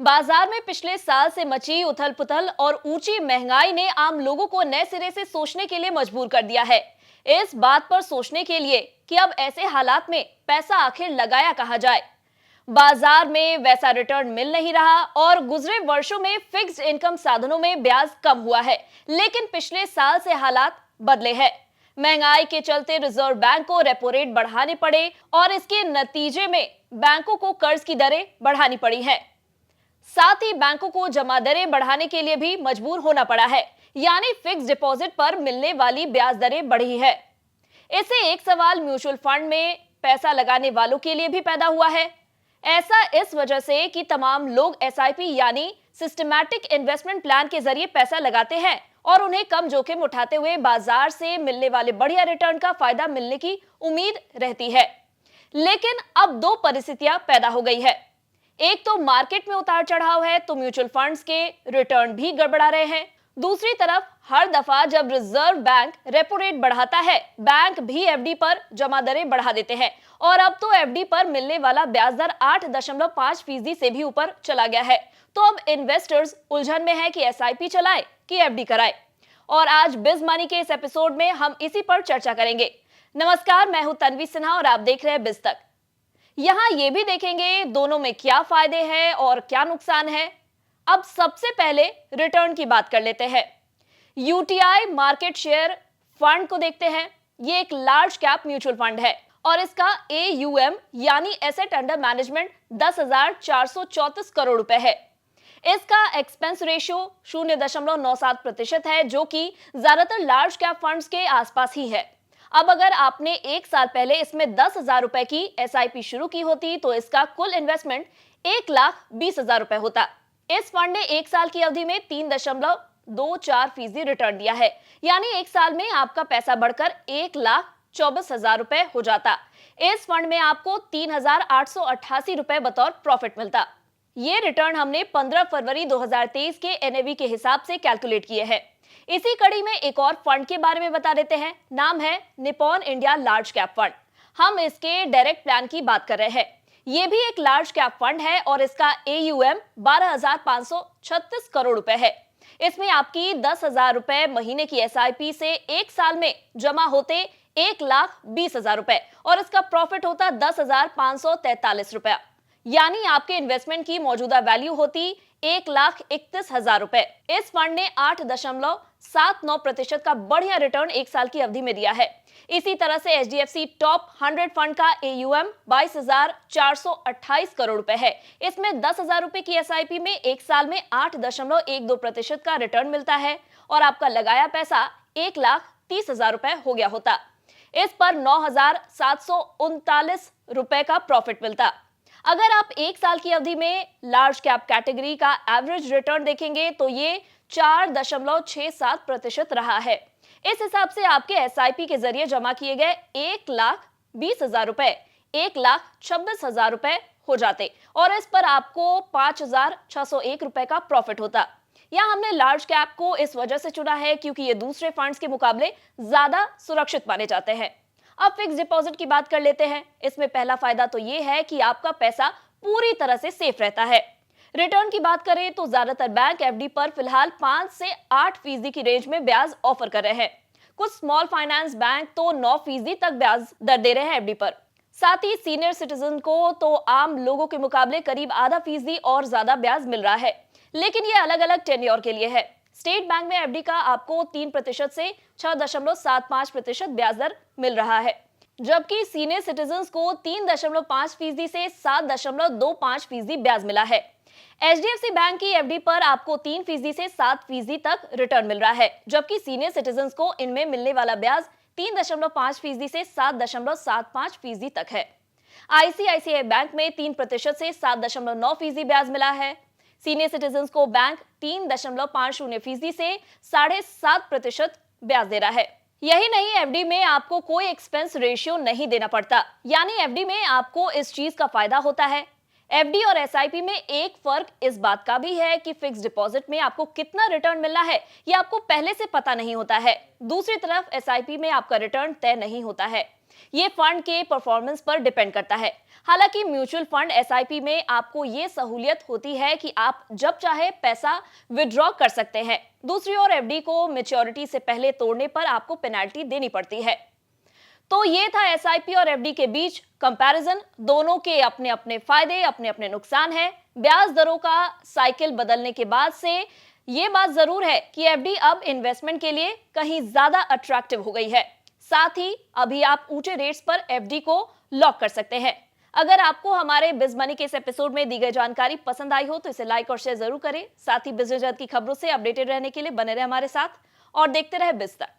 बाजार में पिछले साल से मची उथल-पुथल और ऊंची महंगाई ने आम लोगों को नए सिरे से सोचने के लिए मजबूर कर दिया है। इस बात पर सोचने के लिए कि अब ऐसे हालात में पैसा आखिर लगाया कहाँ जाए। बाजार में वैसा रिटर्न मिल नहीं रहा और गुजरे वर्षों में फिक्स्ड इनकम साधनों में ब्याज कम हुआ है, लेकिन पिछले साल से हालात बदले हैं। महंगाई के चलते रिजर्व बैंक को रेपो रेट बढ़ाने पड़े और इसके नतीजे में बैंकों को कर्ज की दरें बढ़ानी पड़ी हैं। साथ ही बैंकों को जमा दरें बढ़ाने के लिए भी मजबूर होना पड़ा है, यानी फिक्स डिपॉजिट पर मिलने वाली ब्याज दरें बढ़ी है। इससे एक सवाल म्यूचुअल फंड में पैसा लगाने वालों के लिए भी पैदा हुआ है। ऐसा इस वजह से कि तमाम लोग एसआईपी यानी सिस्टमैटिक इन्वेस्टमेंट प्लान के जरिए पैसा लगाते हैं और उन्हें कम जोखिम उठाते हुए बाजार से मिलने वाले बढ़िया रिटर्न का फायदा मिलने की उम्मीद रहती है। लेकिन अब दो परिस्थितियां पैदा हो गई है। एक तो मार्केट में उतार चढ़ाव है, तो म्यूचुअल फंड्स के रिटर्न भी गड़बड़ा रहे हैं। दूसरी तरफ हर दफा जब रिजर्व बैंक रेपो रेट बढ़ाता है, बैंक भी एफडी पर जमा दरें बढ़ा देते हैं और अब तो एफडी पर मिलने वाला ब्याज दर 8.5% से भी ऊपर चला गया है। तो अब इन्वेस्टर्स उलझन में है कि एसआईपी चलाए कि एफडी कराए। और आज बिज मनी के इस एपिसोड में हम इसी पर चर्चा करेंगे। नमस्कार, मैं हूं तन्वी सिन्हा और आप देख रहे हैं बिज तक। यहाँ ये भी देखेंगे दोनों में क्या फायदे हैं और क्या नुकसान है। अब सबसे पहले रिटर्न की बात कर लेते हैं। यूटीआई मार्केट शेयर फंड को देखते हैं। ये एक लार्ज कैप म्यूचुअल फंड है और इसका एयूएम यानी एसेट अंडर मैनेजमेंट 10,434 करोड़ रुपए है। इसका एक्सपेंस रेशियो 0.97% है, जो कि ज्यादातर लार्ज कैप फंड्स के आसपास ही है। अब अगर आपने एक साल पहले इसमें 10,000 रुपए की एसआईपी शुरू की होती तो इसका कुल इन्वेस्टमेंट 1,20,000 रुपए होता। इस फंड ने एक साल की अवधि में 3.24% रिटर्न दिया है, यानी एक साल में आपका पैसा बढ़कर 1,24,000 रुपए हो जाता। इस फंड में आपको 3,888 रुपए बतौर प्रॉफिट मिलता। ये रिटर्न हमने 15 फरवरी 2023 के एनएवी के हिसाब से कैलकुलेट किए हैं। इसी कड़ी में एक और फंड के बारे में बता देते हैं। नाम है Nippon India large cap fund. हम इसके डायरेक्ट प्लान की बात कर रहे हैं। यह भी एक लार्ज कैप फंड है और इसका एयूएम 12,536 करोड़ रुपए है। इसमें आपकी 10,000 रुपए महीने की एसआईपी से एक साल में जमा होते 1,20,000 रुपए और इसका प्रॉफिट होता 10,543 रुपए, यानी आपके इन्वेस्टमेंट की मौजूदा वैल्यू होती 1,31,000 रुपए। इस फंड ने 8.79% का बढ़िया रिटर्न एक साल की अवधि में दिया है। इसी तरह से एचडीएफसी टॉप 100 फंड का एयूएम 22,428 करोड़ रुपए है। इसमें 10,000 रुपए की एसआईपी में एक साल में 8.12% का रिटर्न मिलता है और आपका लगाया पैसा 1,30,000 रुपए हो गया होता। इस पर 9,739 रुपए का प्रॉफिट मिलता। अगर आप एक साल की अवधि में लार्ज कैप कैटेगरी का एवरेज रिटर्न देखेंगे तो ये 4.67% रहा है। इस हिसाब से आपके एसआईपी के जरिए जमा किए गए 1,20,000 रुपए 1,26,000 रुपए हो जाते और इस पर आपको 5,601 रुपए का प्रॉफिट होता। यहाँ हमने लार्ज कैप को इस वजह से चुना है क्योंकि ये दूसरे फंड्स के मुकाबले ज्यादा सुरक्षित माने जाते हैं। अब फिक्स डिपॉजिट की बात कर लेते हैं। इसमें पहला फायदा तो ये है कि आपका पैसा पूरी तरह से सेफ रहता है। रिटर्न की बात करें तो ज्यादातर बैंक एफडी पर फिलहाल 5 से 8% की रेंज में ब्याज ऑफर कर रहे हैं। कुछ स्मॉल फाइनेंस बैंक तो 9% तक ब्याज दर दे रहे हैं एफडी पर। साथ ही सीनियर सिटीजन को तो आम लोगों के मुकाबले करीब आधा फीसदी और ज्यादा ब्याज मिल रहा है, लेकिन ये अलग अलग टेन्योर के लिए है। स्टेट बैंक में एफडी का आपको 3% से 6.75% ब्याज दर मिल रहा है, जबकि सीनियर सिटीजन्स को 3.5% से 7.25% ब्याज मिला है। एचडीएफसी बैंक की एफडी पर आपको 3% से 7% तक रिटर्न मिल रहा है, जबकि सीनियर सिटीजन्स को इनमें मिलने वाला ब्याज 3.5% से 7.75% तक है। आईसीआईसीआई बैंक में 3% से 7.9% ब्याज मिला है। सीनियर सिटीजन्स को बैंक 3.50% से 7.5% ब्याज दे रहा है। यही नहीं, एफडी में आपको कोई एक्सपेंस रेशियो नहीं देना पड़ता, यानी एफडी में आपको इस चीज का फायदा होता है। एफडी और एसआईपी में एक फर्क इस बात का भी है कि फिक्स डिपॉजिट में आपको कितना रिटर्न मिलना है ये आपको पहले से पता नहीं होता है। दूसरी तरफ एसआईपी में आपका रिटर्न तय नहीं होता है, ये फंड के परफॉर्मेंस पर डिपेंड करता है। हालांकि म्यूचुअल फंड एसआईपी में आपको ये सहूलियत होती है कि आप जब चाहे पैसा विड्रॉ कर सकते हैं। दूसरी ओर एफडी को मैच्योरिटी से पहले तोड़ने पर आपको पेनल्टी देनी पड़ती है। तो ये था एसआईपी और एफडी के बीच कंपैरिजन। दोनों के अपने अपने फायदे, अपने अपने नुकसान हैं। ब्याज दरों का साइकिल बदलने के बाद से ये बात जरूर है कि एफडी अब इन्वेस्टमेंट के लिए कहीं ज्यादा अट्रैक्टिव हो गई है। साथ ही अभी आप ऊंचे रेट्स पर एफडी को लॉक कर सकते हैं। अगर आपको हमारे बिज मनी के इस एपिसोड में दी गई जानकारी पसंद आई हो तो इसे लाइक और शेयर जरूर करें। साथ ही बिजनेस जगत की खबरों से अपडेटेड रहने के लिए बने रहे हमारे साथ और देखते रहे बिज तक।